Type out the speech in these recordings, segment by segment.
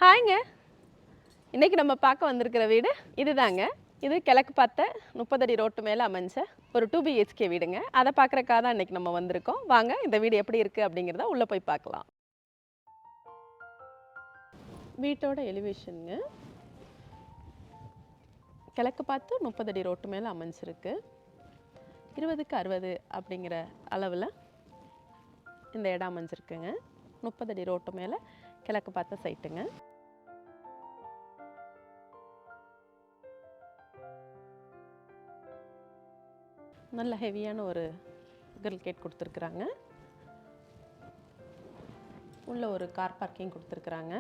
ஹாய்ங்க. இன்றைக்கி நம்ம பார்க்க வந்திருக்கிற வீடு இதுதாங்க. இது கிழக்கு பார்த்த 30 அடி ரோட்டு மேலே அமைஞ்ச ஒரு 2 BHK வீடுங்க. அதை பார்க்குறக்காக தான் இன்றைக்கி நம்ம வந்திருக்கோம். வாங்க இந்த வீடு எப்படி இருக்குது அப்படிங்கிறத உள்ளே போய் பார்க்கலாம். வீட்டோட எலிவேஷனுங்க. கிழக்கு பார்த்து 30 அடி ரோட்டு மேலே அமைஞ்சிருக்கு. 20க்கு 60 அப்படிங்கிற அளவில் இந்த இடம் அமைஞ்சிருக்குங்க. 30 அடி ரோட்டு மேலே கிழக்கு பார்த்த சைட்டுங்க. நல்ல ஹெவியான ஒரு கிரில் கேட் கொடுத்துருக்குறாங்க. உள்ள ஒரு கார் பார்க்கிங் கொடுத்துருக்குறாங்க.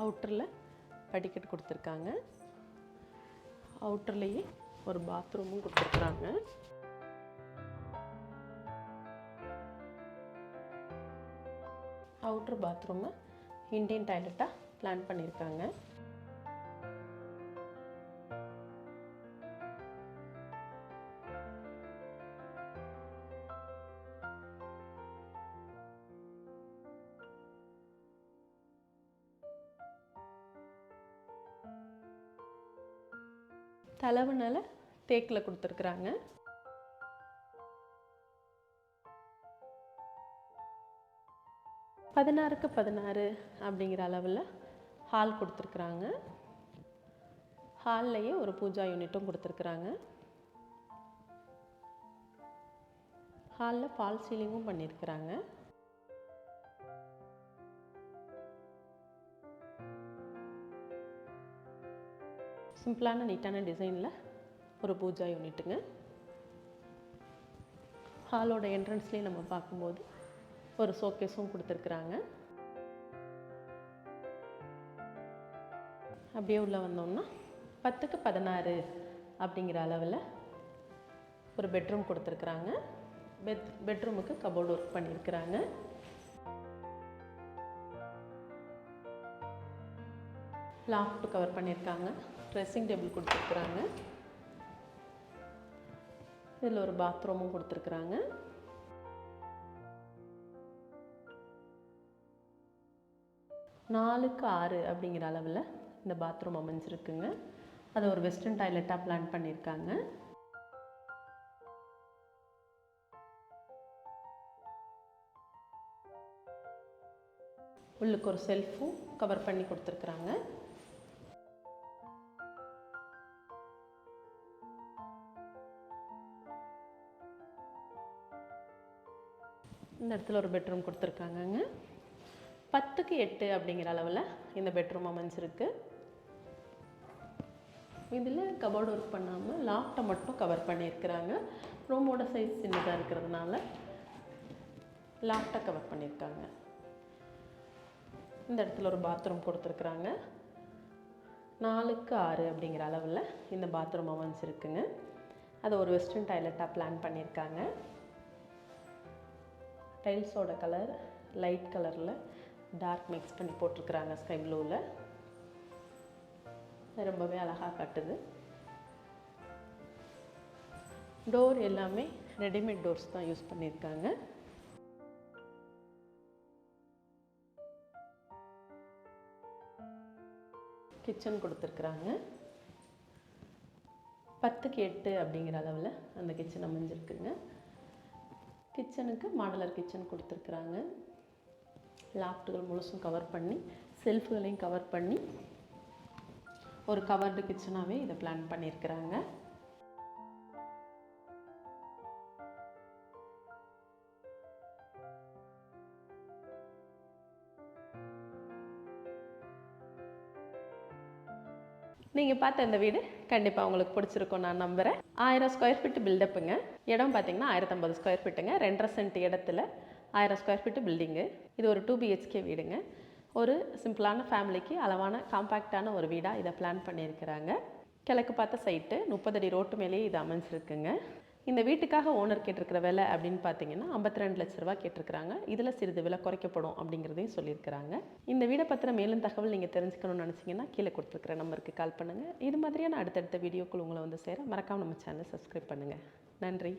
அவுட்டரில் படிக்கட்டு கொடுத்துருக்காங்க. அவுட்டர்லேயே ஒரு பாத்ரூமும் கொடுத்துருக்குறாங்க. அவுட்டர் பாத்ரூமை இண்டியன் டாய்லெட்டாக பிளான் பண்ணியிருக்காங்க. தளவுனால தேக்கில் கொடுத்துருக்குறாங்க. பதினாறுக்கு 16 அப்படிங்கிற அளவில் ஹால் கொடுத்துருக்குறாங்க. ஹால்லையே ஒரு பூஜா யூனிட்டும் கொடுத்துருக்குறாங்க. ஹாலில் ஃபால் சீலிங்கும் பண்ணியிருக்கிறாங்க. சிம்பிளான நீட்டான டிசைனில் ஒரு பூஜா யூனிட்டுங்க. ஹாலோட என்ட்ரன்ஸ்லேயே நம்ம பார்க்கும்போது ஒரு ஷோகேஸும் கொடுத்துருக்குறாங்க. அப்படியே உள்ளே வந்தோம்னா 10க்கு 16 அப்படிங்கிற அளவில் ஒரு பெட்ரூம் கொடுத்துருக்குறாங்க. பெட்ரூமுக்கு கபோர்டு ஒர்க் பண்ணியிருக்கிறாங்க. லாஃப்ட் கவர் பண்ணியிருக்காங்க. ட்ரெஸ்ஸிங் டேபிள் கொடுத்துருக்குறாங்க. இதில் ஒரு பாத்ரூமும் கொடுத்துருக்குறாங்க. நாலுக்கு 6 அப்படிங்கிற அளவில் இந்த பாத்ரூம் அமைஞ்சிருக்குங்க. அதை ஒரு வெஸ்டர்ன் டாய்லெட்டாக பிளான் பண்ணியிருக்காங்க. உள்ளுக்கு ஒரு செல்ஃபும் கவர் பண்ணி கொடுத்துருக்குறாங்க. இந்த இடத்துல ஒரு பெட்ரூம் கொடுத்துருக்காங்கங்க. 10க்கு 8 அப்படிங்கிற அளவில் இந்த பெட்ரூம் அமைஞ்சிருக்கு. இதில் கபோர்டு ஒர்க் பண்ணாமல் லாஃப்ட்டை மட்டும் கவர் பண்ணியிருக்கிறாங்க. ரூமோட சைஸ் சின்னதாக இருக்கிறதுனால லாஃப்ட்டை கவர் பண்ணியிருக்காங்க. இந்த இடத்துல ஒரு பாத்ரூம் கொடுத்துருக்குறாங்க. 4க்கு 6 அப்படிங்கிற அளவில் இந்த பாத்ரூம் அமைஞ்சிருக்குங்க. அதை ஒரு வெஸ்டர்ன் டாய்லெட்டாக பிளான் பண்ணியிருக்காங்க. டைல்ஸோட கலர் லைட் கலரில் டார்க் மிக்ஸ் பண்ணி போட்டிருக்கிறாங்க. ஸ்கை ப்ளூவில் ரொம்பவே அழகாக காட்டுது. டோர் எல்லாமே ரெடிமேட் டோர்ஸ் தான் யூஸ் பண்ணியிருக்காங்க. கிச்சன் கொடுத்துருக்குறாங்க. 10க்கு 8 அப்படிங்கிற அளவில் அந்த கிச்சன் அமைஞ்சிருக்குங்க. கிச்சனுக்கு மாடலர் கிச்சன் கொடுத்துருக்குறாங்க. லாஃப்ட்டுகள் முழுசும் கவர் பண்ணி செல்ஃபுகளையும் கவர் பண்ணி ஒரு கவர்டு கிச்சனாகவே இதை பிளான் பண்ணியிருக்கிறாங்க. நீங்கள் பார்த்த இந்த வீடு கண்டிப்பாக உங்களுக்கு பிடிச்சிருக்கும் நான் நம்புகிறேன். 1000 ஸ்கொயர் ஃபீட் பில்டப்புங்க. இடம் பார்த்தீங்கன்னா 1050 ஸ்கொயர் ஃபீட்டுங்க. 2.5 சென்ட் இடத்துல 1000 ஸ்கொயர் ஃபீட்டு பில்டிங்கு. இது ஒரு 2 BHK வீடுங்க. ஒரு சிம்பிளான ஃபேமிலிக்கு அளவான காம்பேக்டான ஒரு வீடாக இதை பிளான் பண்ணியிருக்கிறாங்க. கிழக்கு பார்த்த சைட்டு 30 அடி ரோட்டு மேலேயே இது அமைஞ்சிருக்குங்க. இந்த வீட்டுக்காக ஓனர் கேட்டிருக்கிற விலை அப்படின்னு பார்த்தீங்கன்னா 52 லட்ச ரூபா கேட்டிருக்கிறாங்க. இதில் சிறிது விலை குறைக்கப்படும் அப்படிங்கிறதையும் சொல்லியிருக்கிறாங்க. இந்த வீடை பற்றின மேலும் தகவல் நீங்கள் தெரிஞ்சுக்கணும்னு நினச்சிங்கன்னா கீழே கொடுத்துருக்குற நம்பருக்கு கால் பண்ணுங்கள். இது மாதிரியான அடுத்தடுத்த வீடியோக்கள் உங்களை வந்து சேர மறக்காமல் நம்ம சேனலை சப்ஸ்கிரைப் பண்ணுங்கள். நன்றி.